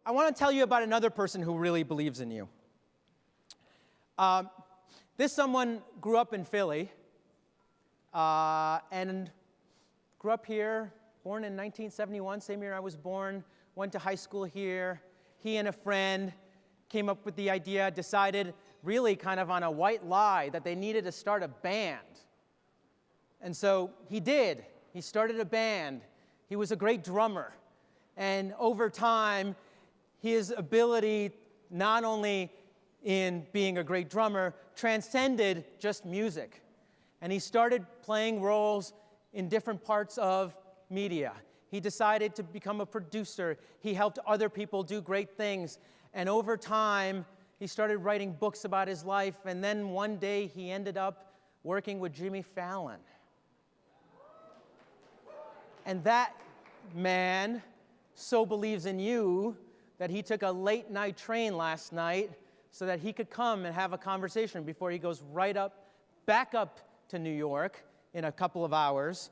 I want to tell you about another person who really believes in you. This someone grew up in Philly and grew up here, born in 1971, same year I was born, went to high school here. He and a friend came up with the idea, decided really kind of on a white lie that they needed to start a band. And so he did. He started a band. He was a great drummer. And over time, his ability, not only in being a great drummer, transcended just music. And he started playing roles in different parts of media. He decided to become a producer. He helped other people do great things. And over time, he started writing books about his life. And then one day, he ended up working with Jimmy Fallon. And that man so believes in you that he took a late night train last night so that he could come and have a conversation before he goes back up to New York in a couple of hours.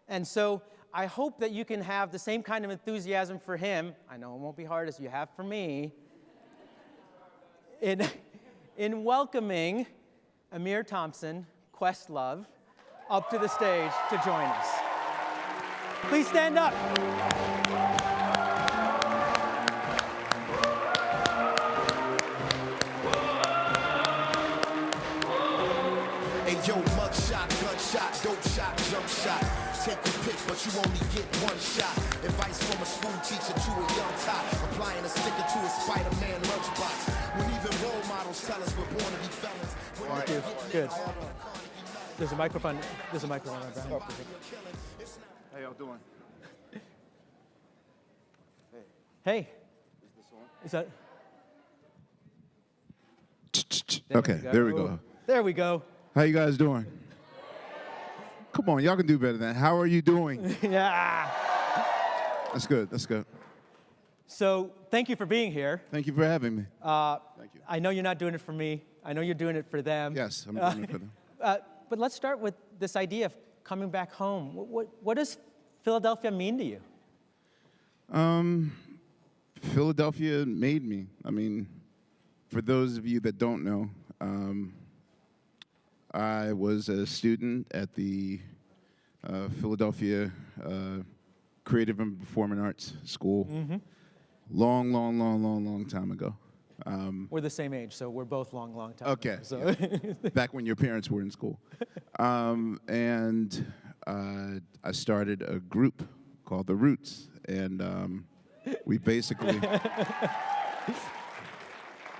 And so I hope that you can have the same kind of enthusiasm for him, I know it won't be hard as you have for me, in welcoming Amir Thompson, Questlove, up to the stage to join us. Please stand up. Hey yo, mug shot, gunshot, dope shot, jump shot. Take a pick, but you only get one shot. Advice from a school teacher to a young tot. Applying a sticker to a Spider-Man lunchbox. When even role models tell us we're born to be felons. Thank you. Good. There's a microphone. There's a microphone right behind you. How y'all doing? Hey. Is this on? Is that? Okay, there we go. There we go. How you guys doing? Come on, y'all can do better than that. How are you doing? Yeah. That's good, that's good. So thank you for being here. Thank you for having me. Thank you. I know you're not doing it for me. I know you're doing it for them. Yes, I'm doing it for them. But let's start with this idea of coming back home. What does Philadelphia mean to you? Philadelphia made me. I mean, for those of you that don't know, I was a student at the Philadelphia Creative and Performing Arts School. Mm-hmm. Long time ago. We're the same age, so we're both long time okay. ago. So. Yeah. Back when your parents were in school. And I started a group called The Roots. And we basically...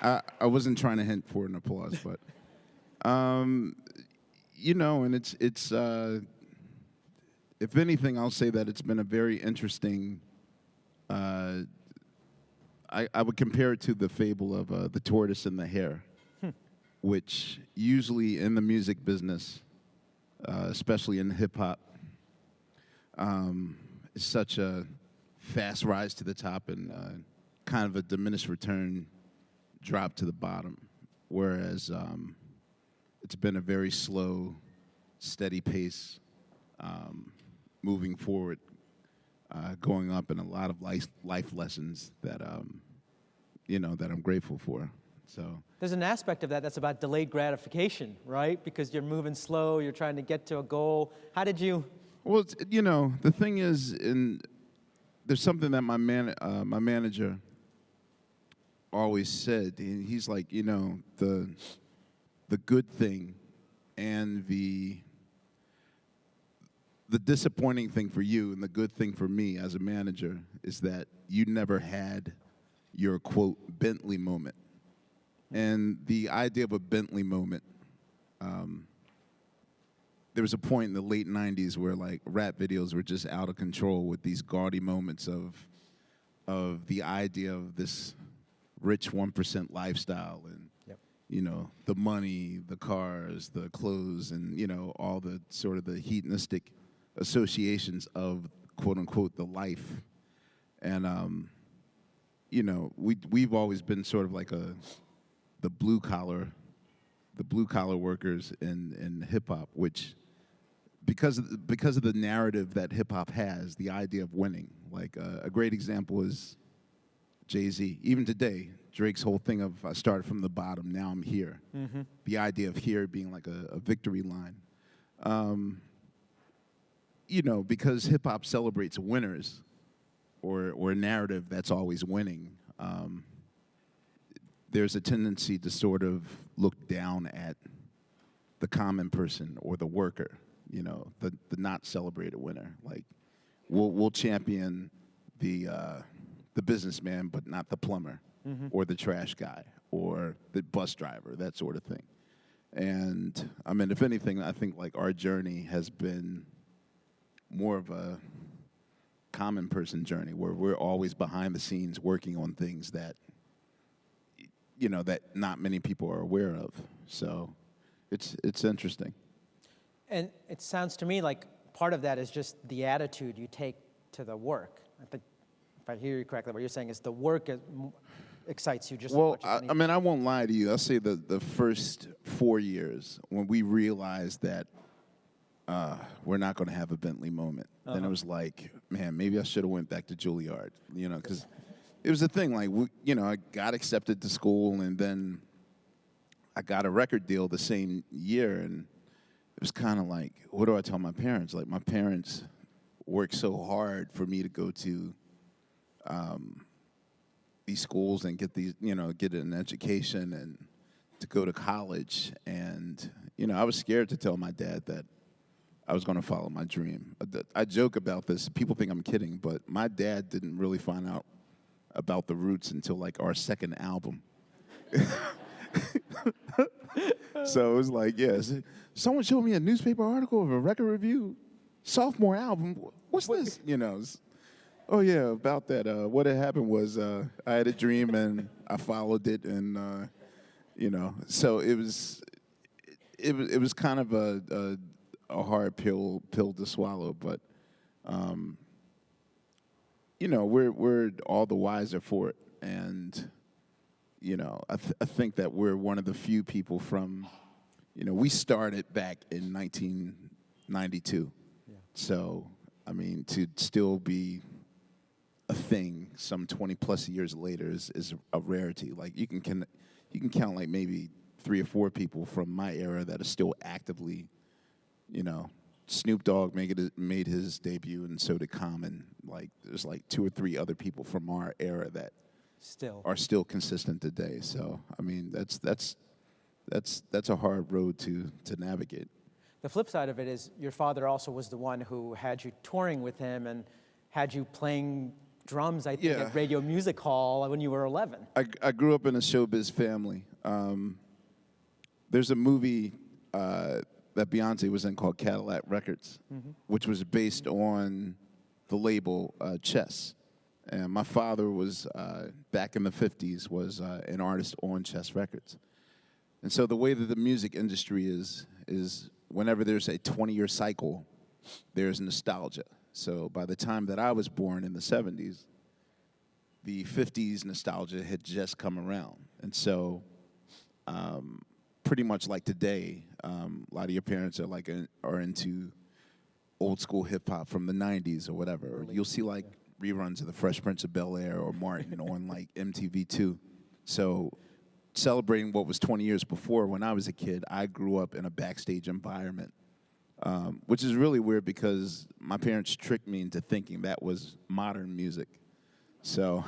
I wasn't trying to hint for an applause, but... you know, and it's if anything, I'll say that it's been a very interesting, I would compare it to the fable of the tortoise and the hare, which usually in the music business, especially in hip-hop, is such a fast rise to the top and kind of a diminished return drop to the bottom, whereas it's been a very slow, steady pace moving forward, going up, and a lot of life lessons that that I'm grateful for. So there's an aspect of that that's about delayed gratification, right? Because you're moving slow, you're trying to get to a goal. How did you? Well, the thing is, there's something that my manager always said. He's like, the good thing and the disappointing thing for you and the good thing for me as a manager is that you never had your, quote, Bentley moment. And the idea of a Bentley moment, there was a point in the late 90s where, like, rap videos were just out of control with these gaudy moments of the idea of this rich 1% lifestyle and the money, the cars, the clothes, and, all the sort of the hedonistic associations of, quote unquote, the life. And, we've always been sort of like the blue collar workers in hip hop, which because of the narrative that hip hop has, the idea of winning. Like a great example is Jay-Z. Even today, Drake's whole thing of I started from the bottom, now I'm here. The idea of here being like a victory line. You know, because hip-hop celebrates winners or a narrative that's always winning, there's a tendency to sort of look down at the common person or the worker, you know, the not celebrated winner. Like, we'll champion the businessman, but not the plumber or the trash guy or the bus driver, that sort of thing. And I mean, if anything, I think like our journey has been more of a common person journey where we're always behind the scenes working on things that, you know, that not many people are aware of. So it's interesting. And it sounds to me like part of that is just the attitude you take to the work. I think, if I hear you correctly, what you're saying is the work excites you just as much as anything. I mean, I won't lie to you. I'll say the first 4 years when we realized that we're not going to have a Bentley moment, then it was like, man, maybe I should have went back to Juilliard, you know, because it was a thing. Like, you know, I got accepted to school, and then I got a record deal the same year, and it was kind of like, what do I tell my parents? Like, my parents worked so hard for me to go to these schools and get these, you know, get an education and to go to college. And, you know, I was scared to tell my dad that I was going to follow my dream. I joke about this. People think I'm kidding, but my dad didn't really find out about the Roots until, like, our second album. So it was like, yes, someone showed me a newspaper article of a record review, sophomore album. What's this? You know, oh, yeah, about that. What had happened was I had a dream, and I followed it, and, you know, so it was kind of a hard pill to swallow, but, you know, we're all the wiser for it, and, you know, I think that we're one of the few people from, you know, we started back in 1992, so, I mean, to still be a thing some 20 plus years later is a rarity. Like, you can count like maybe 3 or 4 people from my era that are still actively, you know. Snoop Dogg made his debut, and so did Common. Like, there's like 2 or 3 other people from our era that are still consistent today. So, I mean, that's a hard road to navigate. The flip side of it is your father also was the one who had you touring with him and had you playing drums, I think, at Radio Music Hall when you were 11. I grew up in a showbiz family. There's a movie that Beyonce was in called Cadillac Records, which was based on the label Chess. And my father was, back in the 50s, was an artist on Chess Records. And so the way that the music industry is whenever there's a 20-year cycle, there's nostalgia. So by the time that I was born in the 70s, the 50s nostalgia had just come around. And so pretty much like today, a lot of your parents are into old school hip hop from the 90s or whatever. Or you'll see like reruns of The Fresh Prince of Bel-Air or Martin on like MTV2. So celebrating what was 20 years before, when I was a kid, I grew up in a backstage environment, which is really weird because my parents tricked me into thinking that was modern music. So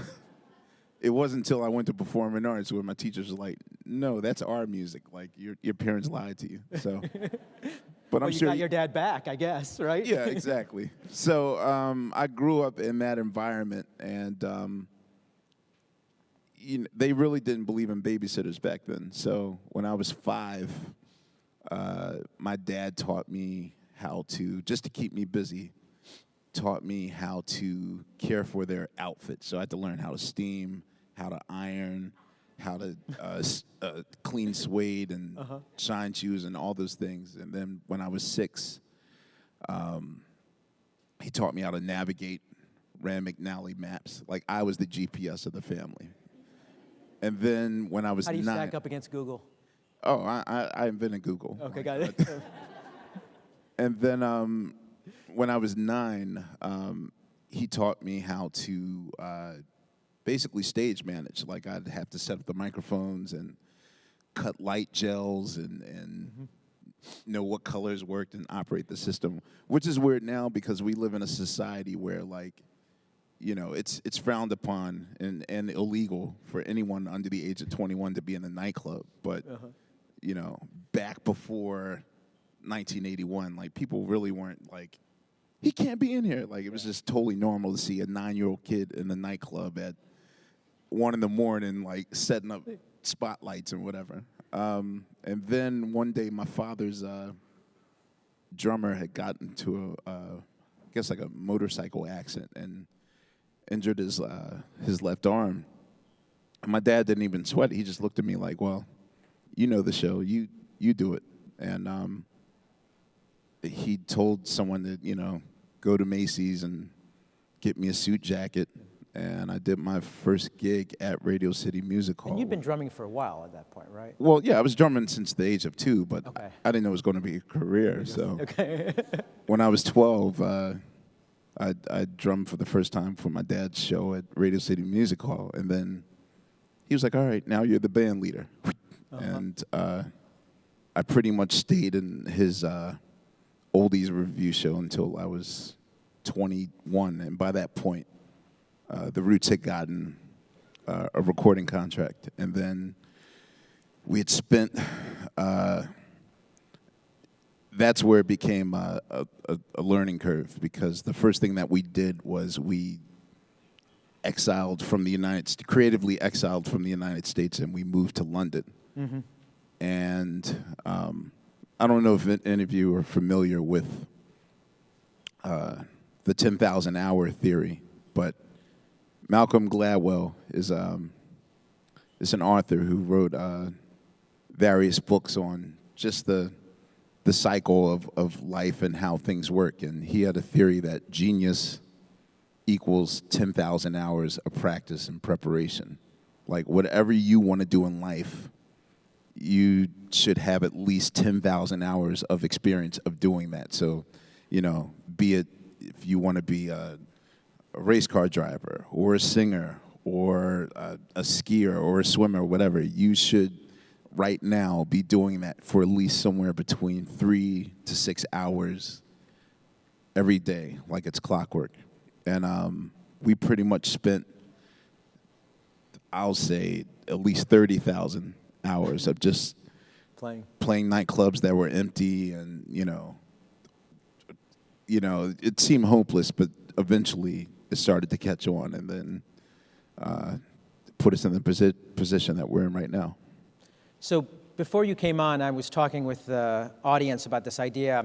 it wasn't until I went to performing arts where my teachers were like, no, that's our music. Like, your parents lied to you. So, but I'm sure you got your dad back, I guess, right? Yeah, exactly. So I grew up in that environment, and you know, they really didn't believe in babysitters back then. So when I was 5, my dad taught me how to, just to keep me busy, taught me how to care for their outfits. So I had to learn how to steam, how to iron, how to clean suede and shine shoes and all those things. And then when I was 6, he taught me how to navigate Rand McNally maps. Like, I was the GPS of the family. And then when I was 9... How do you stack up against Google? Oh, I invented Google. Okay, got it. And then when I was 9, he taught me how to basically stage manage. Like I'd have to set up the microphones and cut light gels and know what colors worked and operate the system, which is weird now because we live in a society where, like, you know, it's frowned upon and illegal for anyone under the age of 21 to be in a nightclub. But, you know, back before 1981, like, people really weren't like, he can't be in here. Like, it was just totally normal to see a 9-year-old kid in a nightclub at 1 a.m, like, setting up spotlights and whatever. And then one day my father's drummer had gotten into I guess like a motorcycle accident and injured his left arm. And my dad didn't even sweat it. He just looked at me like, well, you know the show, you do it. And he told someone to, you know, go to Macy's and get me a suit jacket. And I did my first gig at Radio City Music Hall. And you've been drumming for a while at that point, right? Well, yeah, I was drumming since the age of 2, but Okay. I didn't know it was going to be a career. So Okay. when I was 12, I drummed for the first time for my dad's show at Radio City Music Hall. And then he was like, all right, now you're the band leader. And I pretty much stayed in his oldies review show until I was 21. And by that point, the Roots had gotten a recording contract, and then we had spent. That's where it became a learning curve, because the first thing that we did was we creatively exiled from the United States, and we moved to London. And I don't know if any of you are familiar with the 10,000 hour theory, but Malcolm Gladwell is an author who wrote various books on just the cycle of life and how things work. And he had a theory that genius equals 10,000 hours of practice and preparation. Like, whatever you want to do in life, you should have at least 10,000 hours of experience of doing that. So, you know, be it if you want to be a race car driver or a singer or a skier or a swimmer or whatever, you should right now be doing that for at least somewhere between 3 to 6 hours every day, like it's clockwork. And we pretty much spent, I'll say, at least 30,000 hours of just playing nightclubs that were empty. And you know, it seemed hopeless, but eventually it started to catch on, and then put us in the position that we're in right now. So before you came on, I was talking with the audience about this idea,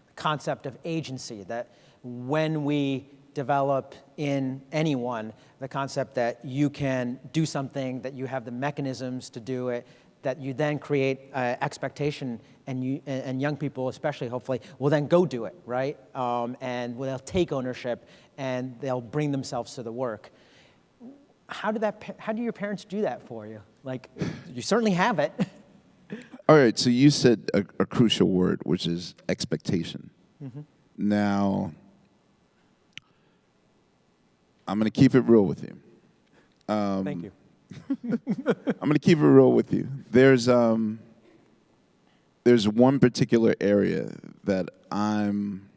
the concept of agency, that when we develop in anyone the concept that you can do something, that you have the mechanisms to do it, that you then create expectation, and young people especially, hopefully, will then go do it, right? And they'll take ownership and they'll bring themselves to the work. How do your parents do that for you? Like, you certainly have it. All right, so you said a crucial word, which is expectation. Now, I'm going to keep it real with you. Thank you. I'm going to keep it real with you. There's one particular area that I'm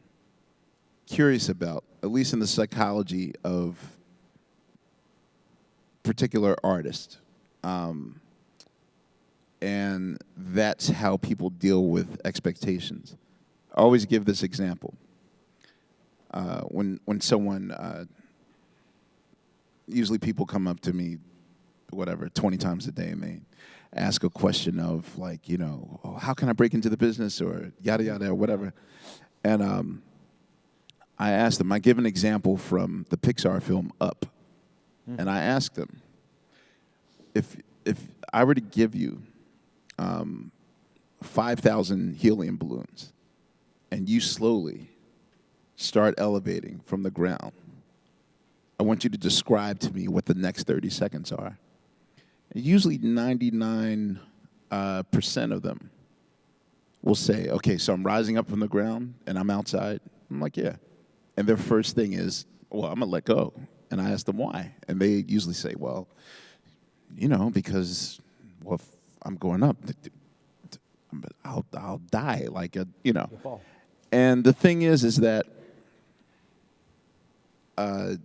curious about, at least in the psychology of particular artists. And that's how people deal with expectations. I always give this example. When someone, usually people come up to me, 20 times a day, and they ask a question of, like, you know, oh, how can I break into the business, or yada, yada, or whatever. And I asked them, I give an example from the Pixar film Up. And I asked them, if I were to give you 5,000 helium balloons, and you slowly start elevating from the ground, I want you to describe to me what the next 30 seconds are. And usually 99% of them will say, okay, so I'm rising up from the ground and I'm outside. I'm like, yeah. And their first thing is, well, I'm going to let go. And I ask them why. And they usually say, well, because, well, if I'm going up, I'll die, And the thing is that the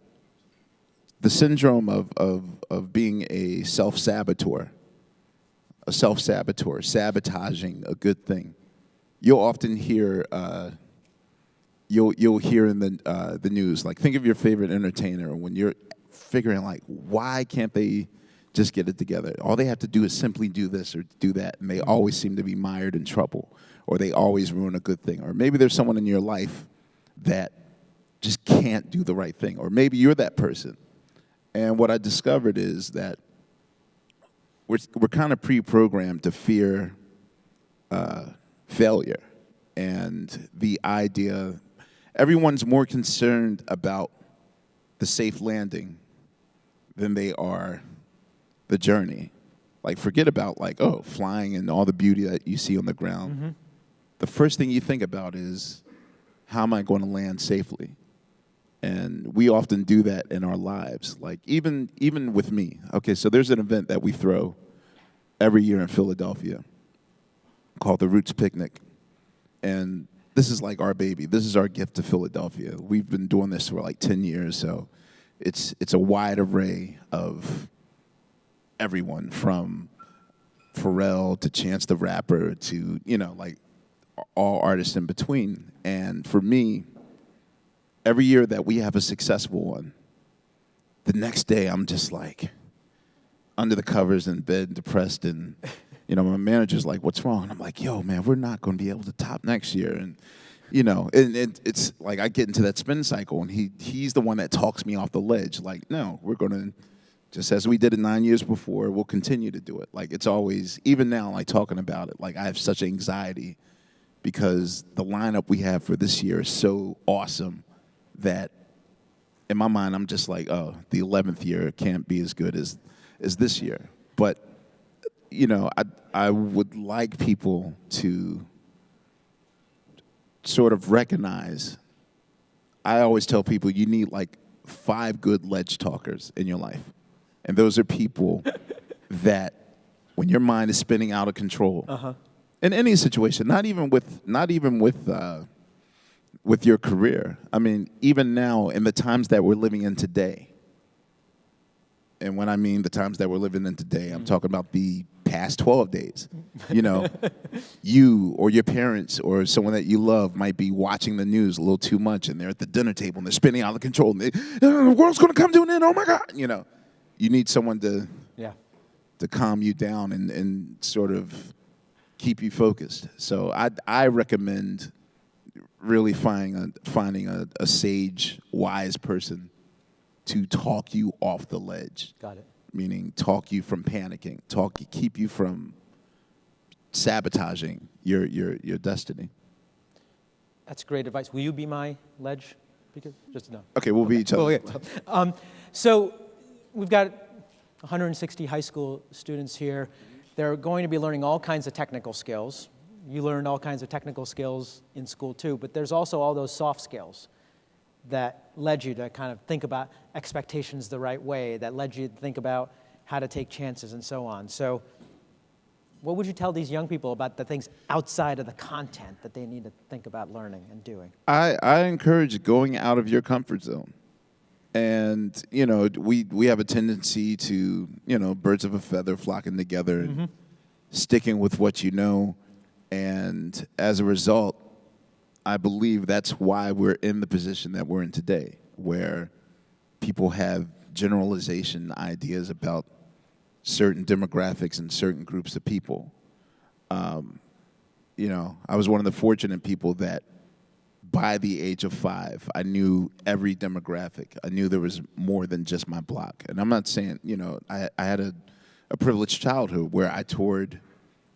syndrome of being a self-saboteur, sabotaging a good thing. You'll often hear, you'll hear in the news, like, think of your favorite entertainer when you're figuring, like, why can't they just get it together? All they have to do is simply do this or do that, and they always seem to be mired in trouble, or they always ruin a good thing. Or maybe there's someone in your life that just can't do the right thing, or maybe you're that person. And what I discovered is that we're kind of pre-programmed to fear failure, and the idea, everyone's more concerned about the safe landing than they are the journey. Like, forget about, like, flying and all the beauty that you see on the ground. Mm-hmm. The first thing you think about is, how am I going to land safely? And we often do that in our lives. Like, even with me. Okay, so there's an event that we throw every year in Philadelphia called the Roots Picnic. And this is like our baby. This is our gift to Philadelphia. We've been doing this for like 10 years, so it's a wide array of everyone, from Pharrell to Chance the Rapper to, like, all artists in between. And for me, every year that we have a successful one, the next day I'm just like under the covers in bed, depressed, and my manager's like, "What's wrong?" And I'm like, "Yo, man, we're not going to be able to top next year." And it's like I get into that spin cycle, and he's the one that talks me off the ledge. Like, no, we're going to, just as we did it 9 years before, we'll continue to do it. Like, it's always, even now, like, talking about it, like, I have such anxiety because the lineup we have for this year is so awesome that in my mind I'm just like, oh, the 11th year can't be as good as this year. But I would like people to sort of recognize, I always tell people you need like 5 good ledge talkers in your life. And those are people that when your mind is spinning out of control, in any situation, not even with your career. I mean, even now in the times that we're living in today, and when I mean the times that we're living in today, I'm talking about the past 12 days. You or your parents or someone that you love might be watching the news a little too much, and they're at the dinner table and they're spinning out of control, and the world's going to come to an end. Oh my God! You need someone to calm you down and sort of keep you focused. So I recommend really finding a sage, wise person to talk you off the ledge. Got it. Meaning talk you from panicking, keep you from sabotaging your destiny. That's great advice. Will you be my ledge? Because just to know. Okay, we'll be each other. Okay. So we've got 160 high school students here. They're going to be learning all kinds of technical skills. You learned all kinds of technical skills in school too, but there's also all those soft skills that led you to kind of think about expectations the right way, that led you to think about how to take chances and so on. So what would you tell these young people about the things outside of the content that they need to think about learning and doing? I encourage going out of your comfort zone. And, we have a tendency to, birds of a feather flocking together and sticking with what you know. And as a result, I believe that's why we're in the position that we're in today, where people have generalization ideas about certain demographics and certain groups of people. I was one of the fortunate people that by the age of 5, I knew every demographic. I knew there was more than just my block. And I'm not saying, I had a privileged childhood where I toured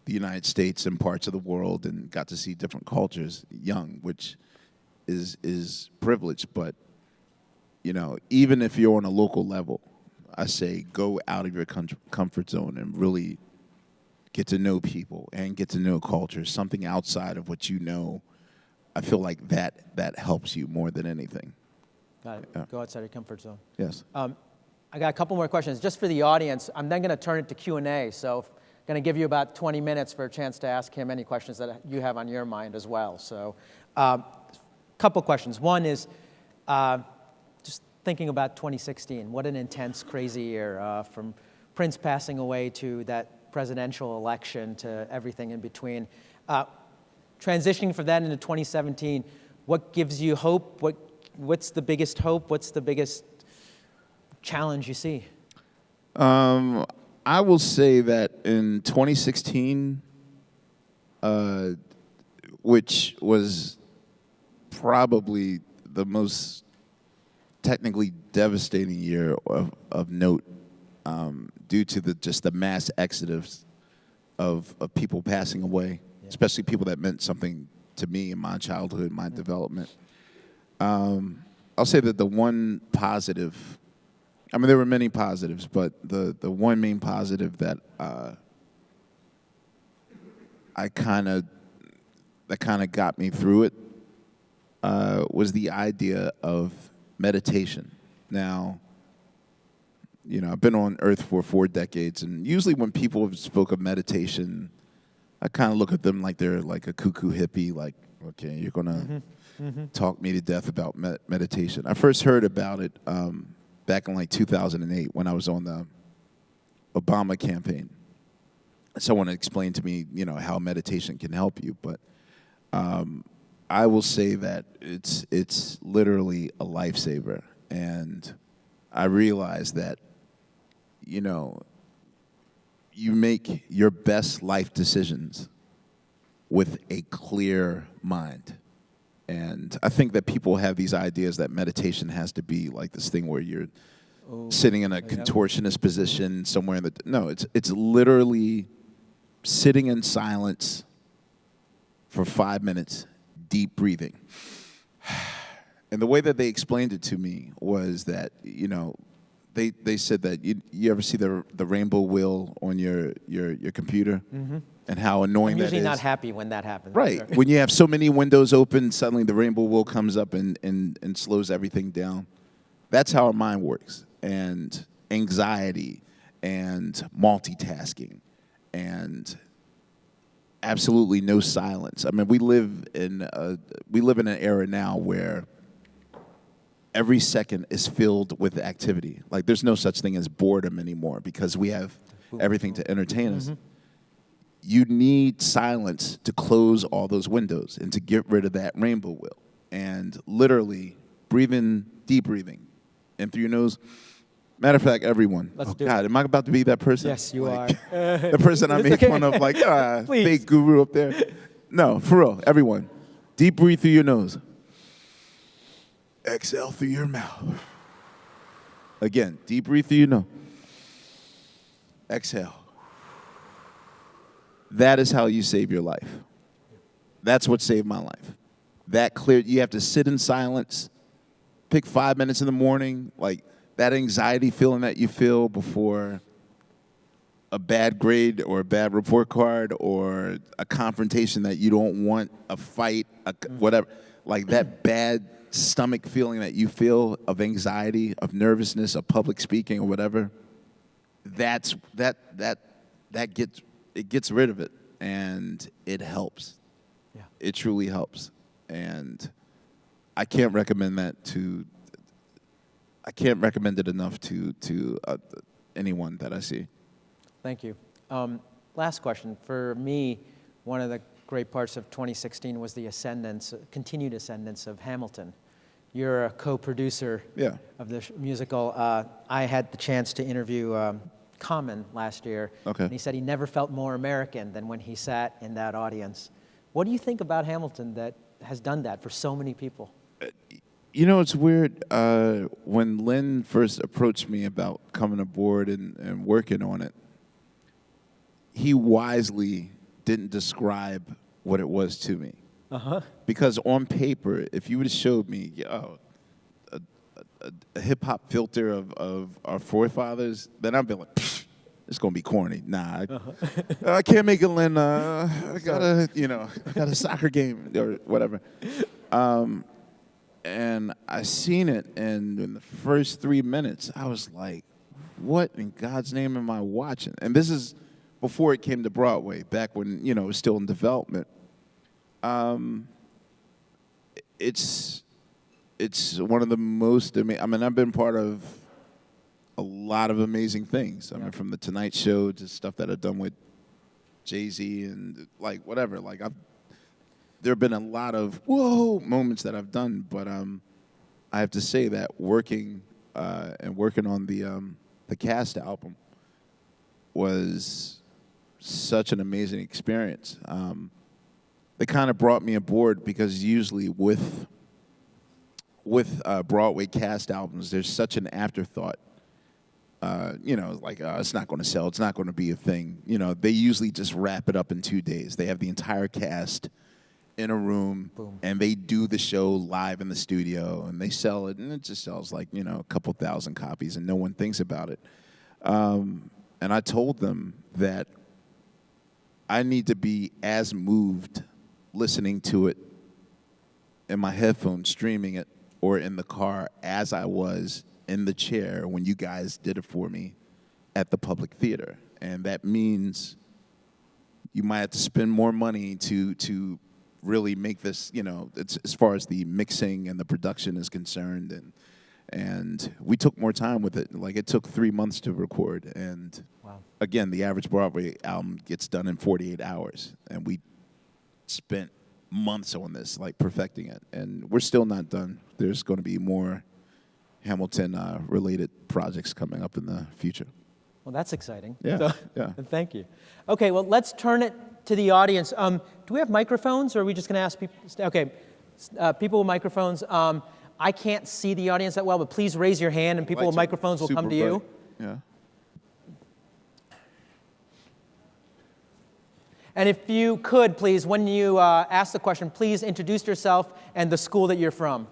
the United States and parts of the world and got to see different cultures young, which is privilege. But, even if you're on a local level, I say go out of your comfort zone and really get to know people and get to know culture, something outside of what you know. I feel like that helps you more than anything. Got it. Yeah. Go outside your comfort zone. Yes. I got a couple more questions just for the audience. I'm then going to turn it to Q&A. So I'm going to give you about 20 minutes for a chance to ask him any questions that you have on your mind as well. So couple questions. One is just thinking about 2016. What an intense, crazy year from Prince passing away to that presidential election to everything in between. Transitioning from that into 2017, what gives you hope? What's the biggest hope? What's the biggest challenge you see? I will say that in 2016, which was probably the most technically devastating year of note, due to just the mass exodus of people passing away, especially people that meant something to me in my childhood, my development. I'll say that the one positive, I mean, there were many positives, but the one main positive that that kind of got me through it was the idea of meditation. Now, you know, I've been on Earth for 4 decades, and usually when people spoke of meditation, I kind of look at them like they're like a cuckoo hippie, like, okay, you're gonna talk me to death about meditation. I first heard about it back in like 2008 when I was on the Obama campaign. Someone explained to me, you know, how meditation can help you, but I will say that it's literally a lifesaver, and I realized that, you know, you make your best life decisions with a clear mind. And I think that people have these ideas that meditation has to be like this thing where you're sitting in a contortionist position somewhere in the... No, it's literally sitting in silence for 5 minutes, deep breathing. And the way that they explained it to me was that, you know, they said that you ever see the rainbow wheel on your computer, and how annoying that is. I'm usually not happy when that happens. Right. Sure. When you have so many windows open, suddenly the rainbow wheel comes up and slows everything down. That's how our mind works. And anxiety and multitasking and absolutely no silence. I mean, we live in an era now where every second is filled with activity. Like, there's no such thing as boredom anymore because we have everything to entertain us. You need silence to close all those windows and to get rid of that rainbow wheel. And literally, deep breathing in through your nose. Matter of fact, everyone. Let's do God, am I about to be that person? Yes, you Like, are. the person I make fun of, like, fake guru up there. No, for real, everyone. Deep breathe through your nose. Exhale through your mouth. Again, deep breathe through your nose. Exhale. That is how you save your life. That's what saved my life. That clear. You have to sit in silence, pick 5 minutes in the morning, like that anxiety feeling that you feel before a bad grade or a bad report card or a confrontation that you don't want, a fight, whatever, like that bad stomach feeling that you feel of anxiety, of nervousness, of public speaking or whatever. That gets rid of it, and it helps. Yeah. It truly helps, and I can't recommend it enough to anyone that I see. Thank you. Last question. For me, one of the great parts of 2016 was the continued ascendance of Hamilton. You're a co-producer of the musical. I had the chance to interview Common last year, and he said he never felt more American than when he sat in that audience. What do you think about Hamilton that has done that for so many people? You know, it's weird. When Lynn first approached me about coming aboard and working on it, he wisely didn't describe what it was to me. Because on paper, if you would have showed me a hip-hop filter of our forefathers, then I'd be like, it's going to be corny. Nah, I can't make it, Lynn. I got a soccer game or whatever. And I seen it, and in the first 3 minutes, I was like, what in God's name am I watching? And this is before it came to Broadway, back when, it was still in development. It's one of the most, I've been part of a lot of amazing things. I mean, from The Tonight Show to stuff that I've done with Jay-Z and, like, whatever. Like, there have been a lot of whoa moments that I've done, but I have to say that working on the Cast album was such an amazing experience. They kind of brought me aboard because usually with Broadway Cast albums, there's such an afterthought. It's not going to sell. It's not going to be a thing. They usually just wrap it up in 2 days. They have the entire cast in a room, boom, and they do the show live in the studio, and they sell it, and it just sells like, a couple thousand copies, and no one thinks about it. And I told them that I need to be as moved listening to it in my headphones, streaming it, or in the car as I was in the chair when you guys did it for me at the Public Theater. And that means you might have to spend more money to really make this, it's, as far as the mixing and the production is concerned. And we took more time with it. Like, it took 3 months to record. And wow. Again, the average Broadway album gets done in 48 hours. And we spent months on this, like, perfecting it. And we're still not done. There's going to be more Hamilton-related projects coming up in the future. Well, that's exciting. Yeah, yeah. Thank you. Okay, well, let's turn it to the audience. Do we have microphones, or are we just going to ask people? Okay, people with microphones. I can't see the audience that well, but please raise your hand, and people with microphones will come to you. Yeah. And if you could, please, when you ask the question, please introduce yourself and the school that you're from.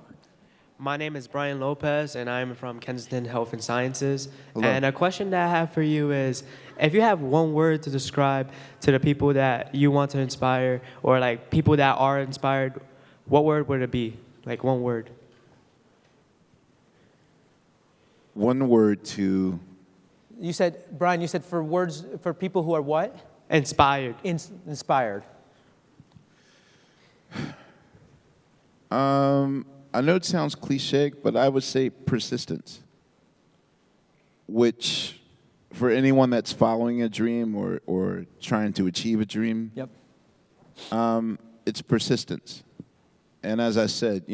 My name is Brian Lopez, and I'm from Kensington Health and Sciences. Hello. And a question that I have for you is, if you have one word to describe to the people that you want to inspire, or like people that are inspired, what word would it be? Like one word. One word to... You said, Brian, you said for words, for people who are what? Inspired. Inspired. I know it sounds cliche, but I would say persistence, which for anyone that's following a dream or trying to achieve a dream, yep, it's persistence. And as I said,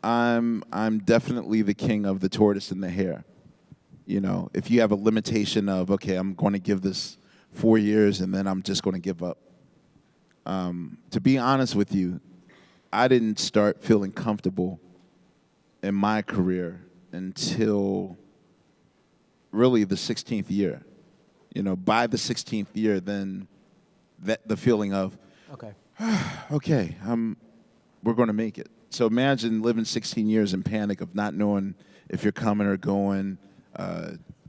I'm definitely the king of the tortoise and the hare. If you have a limitation of, okay, I'm going to give this 4 years and then I'm just going to give up. To be honest with you, I didn't start feeling comfortable in my career until really the 16th year. By the 16th year, then the feeling of, okay, we're going to make it. So imagine living 16 years in panic of not knowing if you're coming or going,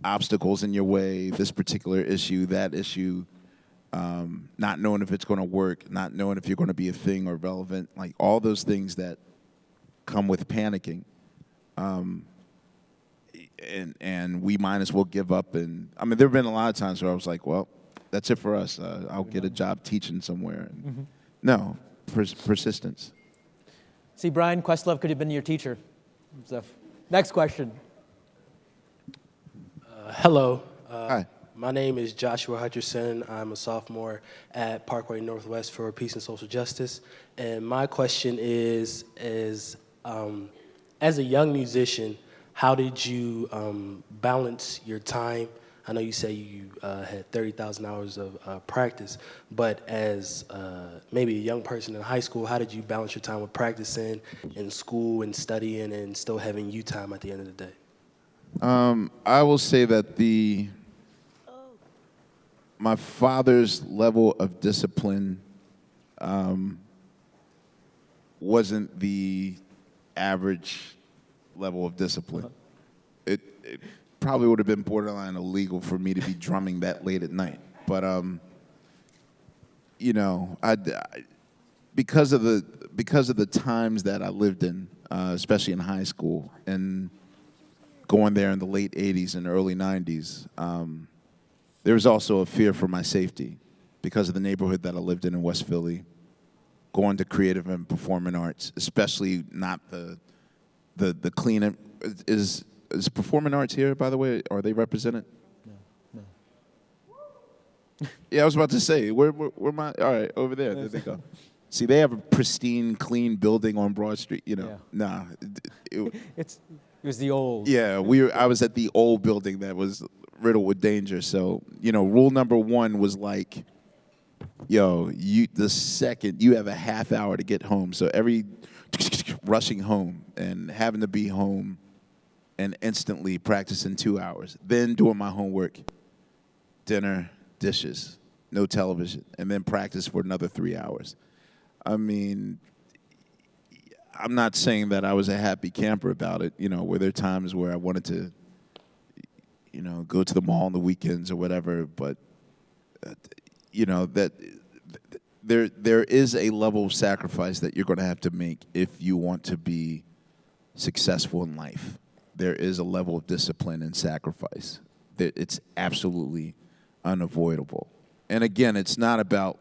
obstacles in your way, this particular issue, that issue, not knowing if it's going to work, not knowing if you're going to be a thing or relevant, like all those things that come with panicking. And we might as well give up. And I mean, there have been a lot of times where I was like, well, that's it for us. I'll get a job teaching somewhere. And no, persistence. See, Brian, Questlove could have been your teacher. So, next question. Hello. Hi. My name is Joshua Hutcherson. I'm a sophomore at Parkway Northwest for Peace and Social Justice. And my question is as a young musician, how did you balance your time? I know you say you had 30,000 hours of practice, but as maybe a young person in high school, how did you balance your time with practicing in school and studying and still having you time at the end of the day? I will say that my father's level of discipline wasn't the average level of discipline. It probably would have been borderline illegal for me to be drumming that late at night. But because of the times that I lived in, especially in high school, and going there in the late 80s and early 90s, there was also a fear for my safety because of the neighborhood that I lived in West Philly, going to creative and performing arts, especially not the clean. Is performing arts here, by the way? Are they represented? No. Yeah, I was about to say, where my, all right, over there, there they go. See, they have a pristine, clean building on Broad Street, you know. Yeah. Nah. It was the old. Yeah, I was at the old building that was riddled with danger. So, you know, rule number one was like, yo, the second you have a half hour to get home. So every rushing home and having to be home and instantly practicing 2 hours, then doing my homework, dinner, dishes, no television, and then practice for another 3 hours. I mean, I'm not saying that I was a happy camper about it. You know, were there times where I wanted to, you know, go to the mall on the weekends or whatever, but, you know, that there is a level of sacrifice that you're going to have to make if you want to be successful in life. There is a level of discipline and sacrifice. It's absolutely unavoidable. And again, it's not about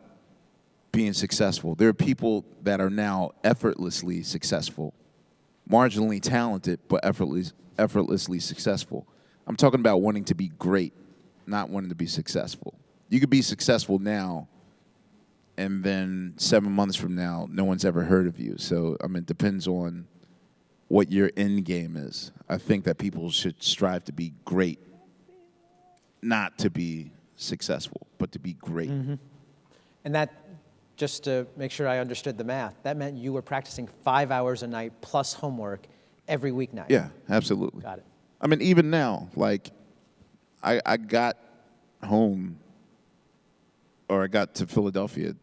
being successful. There are people that are now effortlessly successful, marginally talented, but effortlessly successful. I'm talking about wanting to be great, not wanting to be successful. You could be successful now, and then 7 months from now, no one's ever heard of you. So, I mean, it depends on what your end game is. I think that people should strive to be great, not to be successful, but to be great. Mm-hmm. And that, just to make sure I understood the math, that meant you were practicing 5 hours a night plus homework every weeknight. Yeah, absolutely. Got it. I mean, even now, like, I got home, or I got to Philadelphia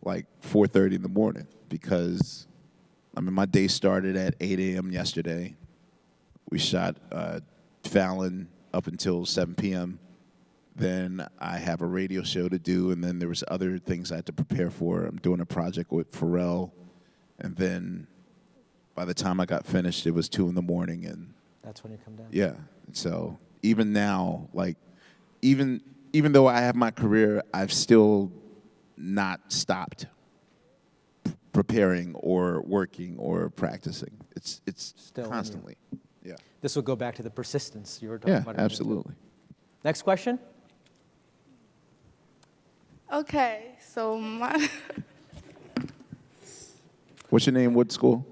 like 4:30 in the morning because, I mean, my day started at 8 a.m. yesterday. We shot Fallon up until 7 p.m. Then I have a radio show to do, and then there was other things I had to prepare for. I'm doing a project with Pharrell, and then by the time I got finished, it was 2 in the morning, and that's when you come down. yeah. So even now, like, even though I have my career, I've still not stopped preparing or working or practicing. It's Still constantly. Yeah. This will go back to the persistence you were talking about. Yeah, absolutely. Next question. Okay, so What's your name? What school?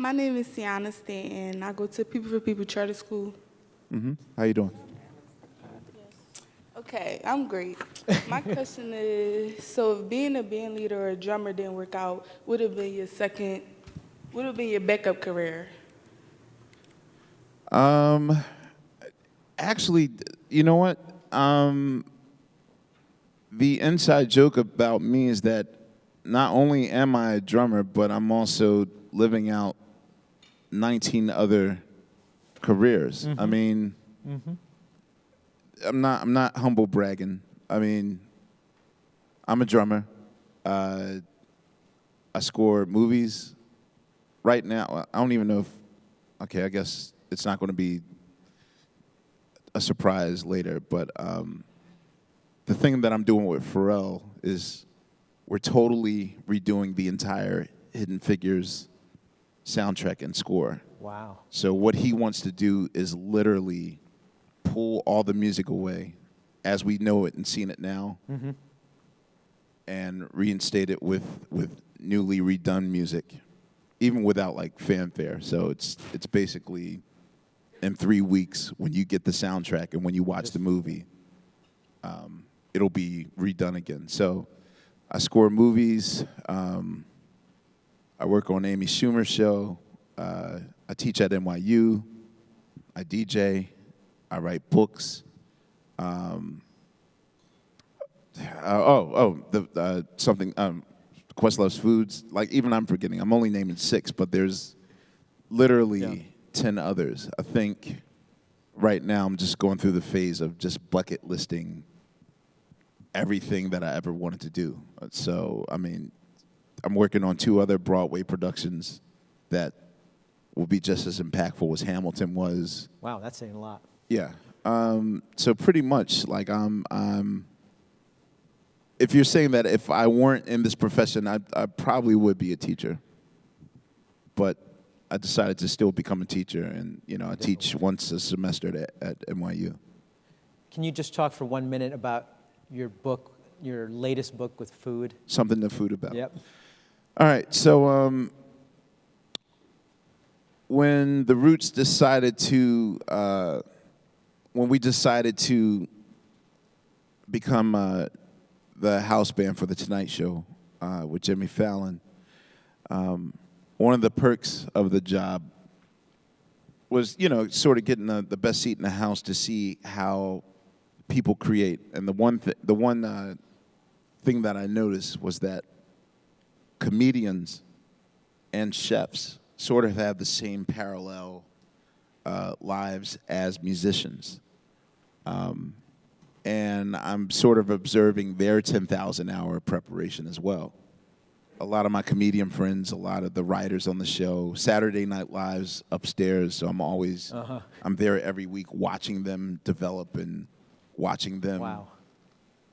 my name is Sienna Stanton. I go to People for People Charter School. Mm-hmm. How you doing? Okay, I'm great. My question is, so if being a band leader or a drummer didn't work out, would have been your backup career? Actually, you know what? The inside joke about me is that not only am I a drummer, but I'm also living out 19 other careers. Mm-hmm. I mean, Mm-hmm. I'm not humble bragging. I mean, I'm a drummer. I score movies. Right now, I don't even know if, okay, I guess it's not going to be a surprise later, but the thing that I'm doing with Pharrell is we're totally redoing the entire Hidden Figures soundtrack and score. Wow. So what he wants to do is literally pull all the music away as we know it and seen it now, Mm-hmm. and reinstate it with newly redone music, even without like fanfare. So it's basically in 3 weeks when you get the soundtrack and when you watch the movie, it'll be redone again. So I score movies. I work on Amy Schumer's show. I teach at NYU. I DJ. I write books. Questlove's Foods. Like, even I'm forgetting. I'm only naming 6, but there's literally 10 others. I think right now I'm just going through the phase of just bucket listing everything that I ever wanted to do. So, I mean, I'm working on 2 other Broadway productions that will be just as impactful as Hamilton was. Wow, that's saying a lot. Yeah. So pretty much, like I'm. If you're saying that if I weren't in this profession, I probably would be a teacher. But I decided to still become a teacher, and I teach once a semester at NYU. Can you just talk for 1 minute about your book, your latest book with food? Something to food about. Yep. All right. So when the Roots decided to, when we decided to become the house band for the Tonight Show with Jimmy Fallon, one of the perks of the job was, sort of getting the best seat in the house to see how people create. And the one thing that I noticed was that comedians and chefs sort of have the same parallel lives as musicians. And I'm sort of observing their 10,000-hour preparation as well. A lot of my comedian friends, a lot of the writers on the show, Saturday Night Live's upstairs, so I'm always, I'm there every week watching them develop and watching them,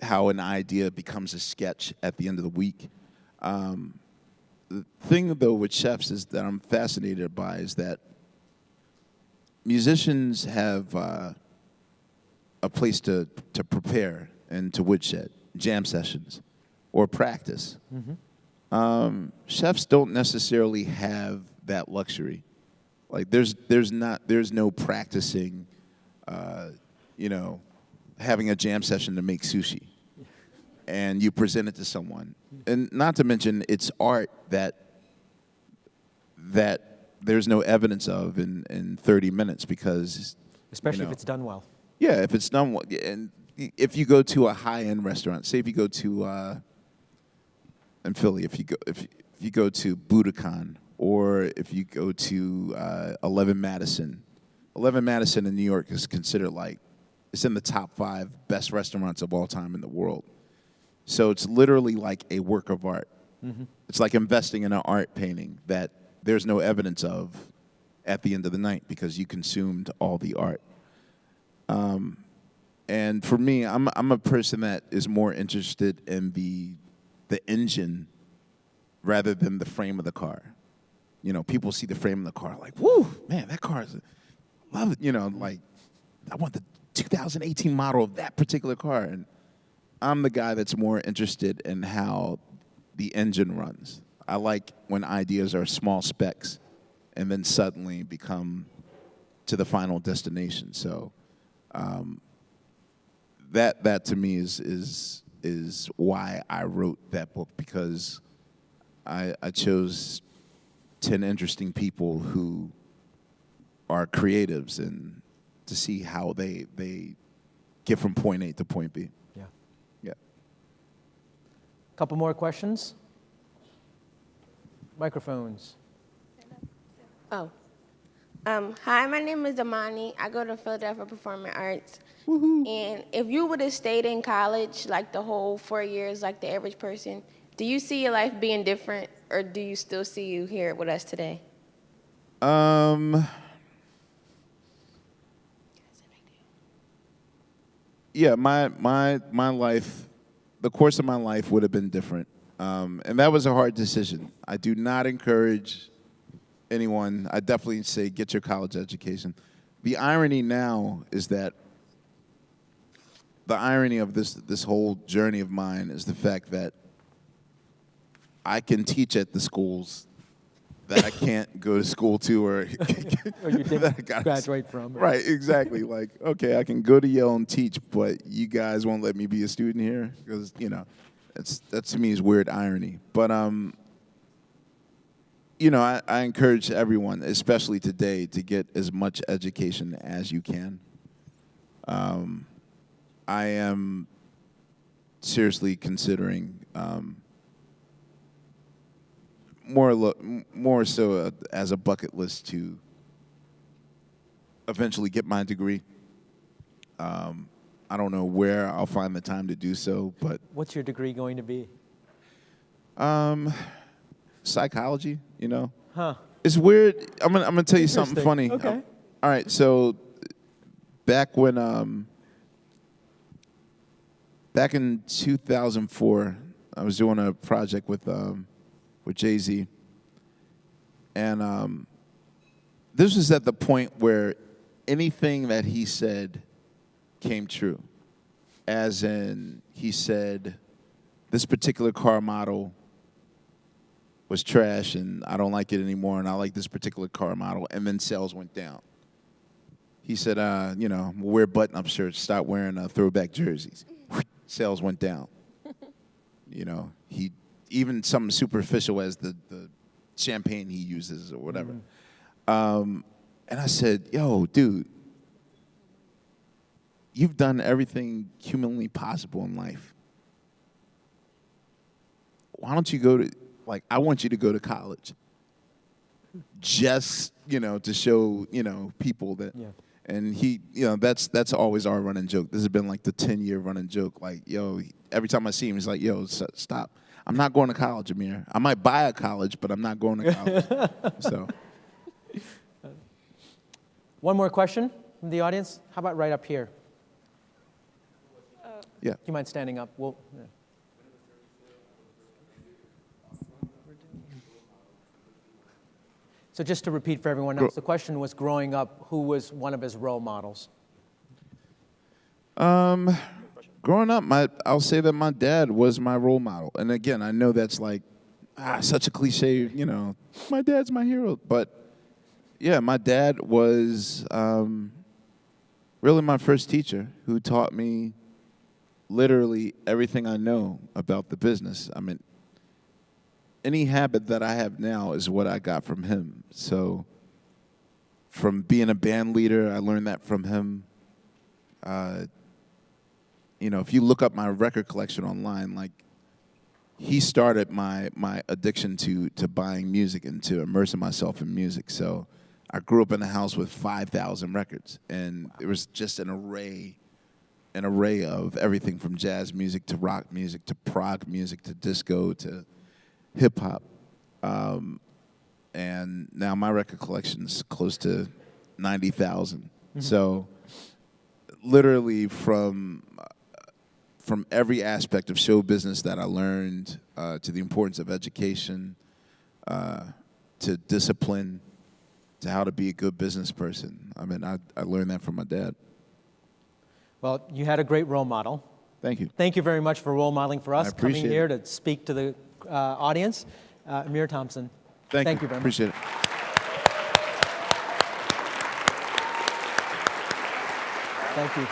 how an idea becomes a sketch at the end of the week. The thing, though, with chefs is that I'm fascinated by is that musicians have a place to prepare and to woodshed, jam sessions, or practice. Chefs don't necessarily have that luxury. Like there's no practicing, having a jam session to make sushi, and you present it to someone. And not to mention, it's art that there's no evidence of in 30 minutes because Especially if it's done well. Yeah, if it's done well, and if you go to a high-end restaurant, say if you go to in Philly, if you go to Budokan, or if you go to 11 Madison. 11 Madison in New York is considered it's in the top 5 best restaurants of all time in the world. So it's literally like a work of art. It's like investing in an art painting that there's no evidence of at the end of the night because you consumed all the art. And for me, I'm a person that is more interested in the engine rather than the frame of the car. People see the frame of the car like, woo, man, that car is, love it. I want the 2018 model of that particular car. And I'm the guy that's more interested in how the engine runs. I like when ideas are small specks and then suddenly become to the final destination. So that to me is why I wrote that book, because I chose 10 interesting people who are creatives and to see how they get from point A to point B. Yeah. Yeah. Couple more questions? Microphones. Oh. Hi, my name is Amani. I go to Philadelphia Performing Arts. And if you would have stayed in college like the whole 4 years, like the average person, do you see your life being different, or do you still see you here with us today? Yeah, my life, the course of my life would have been different. And that was a hard decision. I do not encourage anyone. I definitely say get your college education. The irony now is that the irony of this whole journey of mine is the fact that I can teach at the schools that I can't go to school to or you didn't graduate from. Right, exactly. Like, okay, I can go to Yale and teach, but you guys won't let me be a student here because, that to me is weird irony. But, I encourage everyone, especially today, to get as much education as you can. I am seriously considering more so as a bucket list to eventually get my degree. I don't know where I'll find the time to do so, but What's your degree going to be? psychology, Huh. It's weird. I'm gonna tell you something funny. Okay. All right, so back in 2004, I was doing a project with Jay-Z, and this was at the point where anything that he said came true. As in, he said, this particular car model was trash and I don't like it anymore and I like this particular car model, and then sales went down. He said, we'll wear button-up shirts, stop wearing throwback jerseys. Sales went down. He even something superficial as the champagne he uses or whatever. And I said, yo, dude, you've done everything humanly possible in life. Why don't you go to, I want you to go to college. Just, to show, people that. Yeah. And he, that's always our running joke. This has been like the 10-year running joke. Every time I see him, he's like, yo, stop. I'm not going to college, Amir. I might buy a college, but I'm not going to college. So. One more question from the audience. How about right up here? Yeah. Do you mind standing up? Yeah. So just to repeat for everyone else, the question was, growing up, who was one of his role models? Growing up, I'll say that my dad was my role model. And again, I know that's such a cliche, my dad's my hero. But yeah, my dad was really my first teacher who taught me literally everything I know about the business. I mean, any habit that I have now is what I got from him. So from being a band leader, I learned that from him. If you look up my record collection online, he started my addiction to buying music and to immersing myself in music. So I grew up in a house with 5,000 records, and it was just an array of everything from jazz music to rock music to prog music to disco to hip hop. And now my record collection is close to 90,000. Mm-hmm. So literally from every aspect of show business that I learned, to the importance of education, to discipline, to how to be a good business person. I mean, I learned that from my dad. Well, you had a great role model. Thank you. Thank you very much for role modeling for us, coming it. here to speak to the audience. Amir Thompson. Thank you very much. Appreciate it. Thank you.